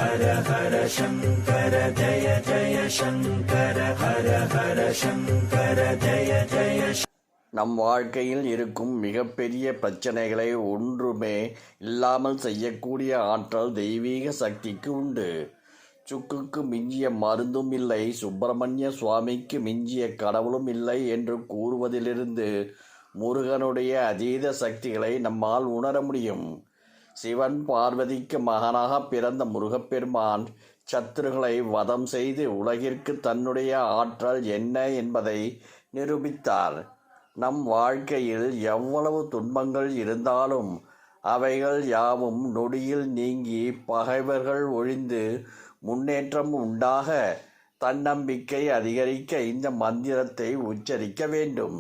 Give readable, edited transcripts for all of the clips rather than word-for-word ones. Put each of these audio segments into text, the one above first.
ஹர ஹர சங்கர ஜய ஜய சங்கர ஹர ஹர சங்கர ஜய ஜய. நம் வாழ்க்கையில் இருக்கும் மிகப்பெரிய பிரச்சனைகளை ஒன்றுமே இல்லாமல் செய்யக்கூடிய ஆற்றல் தெய்வீக சக்திக்கு உண்டு. சுக்குக்கு மிஞ்சிய மருந்தும் இல்லை, சுப்பிரமணிய சுவாமிக்கு மிஞ்சிய கடவுளும் இல்லை என்று கூறுவதிலிருந்து முருகனுடைய அதீத சக்திகளை நம்மால் உணர முடியும். சிவன் பார்வதிக்கு மகனாக பிறந்த முருகப்பெருமான் சத்துருகளை வதம் செய்து உலகிற்கு தன்னுடைய ஆற்றல் என்ன என்பதை நிரூபித்தார். நம் வாழ்க்கையில் எவ்வளவு துன்பங்கள் இருந்தாலும் அவைகள் யாவும் நொடியில் நீங்கி பகைவர்கள் ஒழிந்து முன்னேற்றம் உண்டாக தன்னம்பிக்கை அதிகரிக்க இந்த மந்திரத்தை உச்சரிக்க வேண்டும்.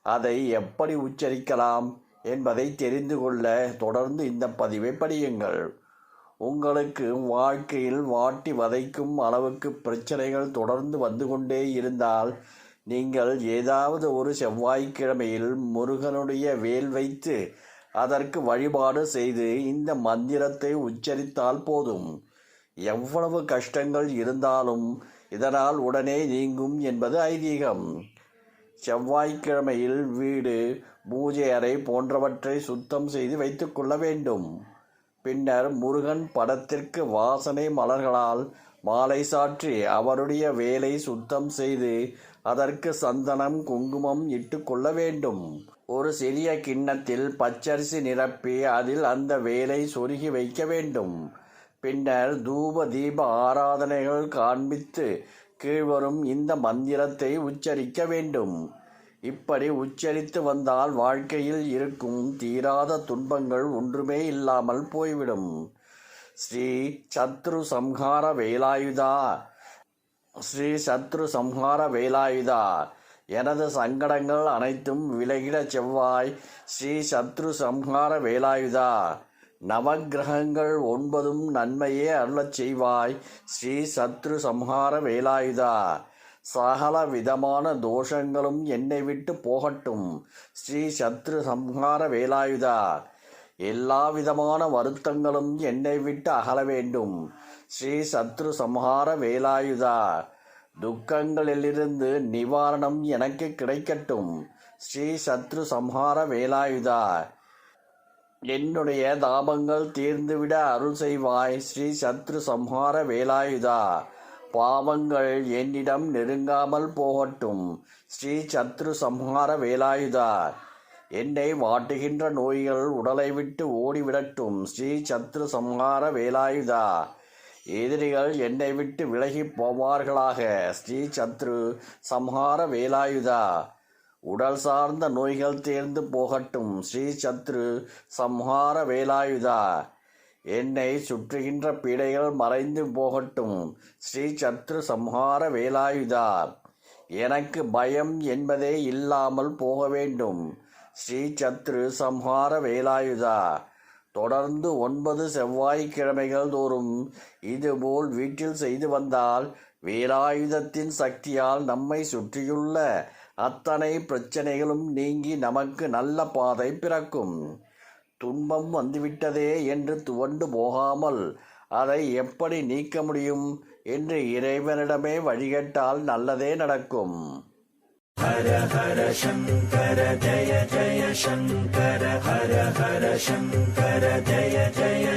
அதை எப்படி உச்சரிக்கலாம் என்பதை தெரிந்து கொள்ள தொடர்ந்து இந்த பதிவை படியுங்கள். உங்களுக்கு வாழ்க்கையில் வாட்டி வதைக்கும் அளவுக்கு பிரச்சனைகள் தொடர்ந்து வந்து கொண்டே இருந்தால் நீங்கள் ஏதாவது ஒரு செவ்வாய்க்கிழமையில் முருகனுடைய வேல் வைத்து அதற்கு வழிபாடு செய்து இந்த மந்திரத்தை உச்சரித்தால் போதும். எவ்வளவு கஷ்டங்கள் இருந்தாலும் இதனால் உடனே நீங்கும் என்பது ஐதீகம். செவ்வாய்க்கிழமையில் வீடு, பூஜை அறை போன்றவற்றை சுத்தம் செய்து வைத்துக் கொள்ள வேண்டும். பின்னர் முருகன் படத்திற்கு வாசனை மலர்களால் மாலை சாற்றி அவருடைய வேலை சுத்தம் செய்து அதற்கு சந்தனம், குங்குமம் இட்டு கொள்ள வேண்டும். ஒரு சிறிய கிண்ணத்தில் பச்சரிசி நிரப்பி அதில் அந்த வேலை சொருகி வைக்க வேண்டும். பின்னர் தூப தீப ஆராதனைகள் காண்பித்து கீழ்வரும் இந்த மந்திரத்தை உச்சரிக்க வேண்டும். இப்படி உச்சரித்து வந்தால் வாழ்க்கையில் இருக்கும் தீராத துன்பங்கள் ஒன்றுமே இல்லாமல் போய்விடும். ஸ்ரீ சத்ரு சம்ஹார வேலாயுதா, ஸ்ரீ சத்ரு சம்ஹார வேலாயுதா, எனது சங்கடங்கள் அனைத்தும் விலகிட செவ்வாய் ஸ்ரீ சத்ரு சம்ஹார வேலாயுதா, நவக்கிரகங்கள் 9 நன்மையே அருளச் செய்வாய் ஸ்ரீ சத்ரு சம்ஹார வேலாயுதா, சகல விதமான தோஷங்களும் என்னை விட்டு போகட்டும் ஸ்ரீ சத்ரு சம்ஹார வேலாயுதா, எல்லா விதமான வருத்தங்களும் என்னை விட்டு அகல வேண்டும் ஸ்ரீ சத்ரு சம்ஹார வேலாயுதா, துக்கங்களிலிருந்து நிவாரணம் எனக்கு கிடைக்கட்டும் ஸ்ரீ சத்ரு சம்ஹார வேலாயுதா, என்னுடைய தாபங்கள் தீர்ந்துவிட அருள் செய்வாய் ஸ்ரீ சத்ரு சம்ஹார வேலாயுதா, பாவங்கள் என்னிடம் நெருங்காமல் போகட்டும் ஸ்ரீ சத்ரு சம்ஹார வேலாயுதா, என்னை வாட்டுகின்ற நோய்கள் உடலை விட்டு ஓடிவிடட்டும் ஸ்ரீ சத்ரு சம்ஹார வேலாயுதா, எதிரிகள் என்னை விட்டு விலகி போவார்களாக ஸ்ரீ சத்ரு சம்ஹார வேலாயுதா, உடல் சார்ந்த நோய்கள் தீர்ந்து போகட்டும் ஸ்ரீ சத்ரு சம்ஹார வேலாயுதா, என்னை சுற்றுகின்ற பீடைகள் மறைந்து போகட்டும் ஸ்ரீ சத்ரு சம்ஹார வேலாயுதா, எனக்கு பயம் என்பதே இல்லாமல் போக வேண்டும் ஸ்ரீ சத்ரு சம்ஹார வேலாயுதா. தொடர்ந்து 9 செவ்வாய்க்கிழமைகள் தோறும் இதுபோல் வீட்டில் செய்து வந்தால் வேலாயுதத்தின் சக்தியால் நம்மை சுற்றியுள்ள அத்தனை பிரச்சனைகளும் நீங்கி நமக்கு நல்ல பாதை பிறக்கும். துன்பம் வந்துவிட்டதே என்று துவண்டு போகாமல் அதை எப்படி நீக்க முடியும் என்று இறைவனிடமே வழிகேட்டால் நல்லதே நடக்கும். ஹர ஹர சங்கர ஜய ஜய சங்கர ஹர ஹர சங்கர ஜய ஜய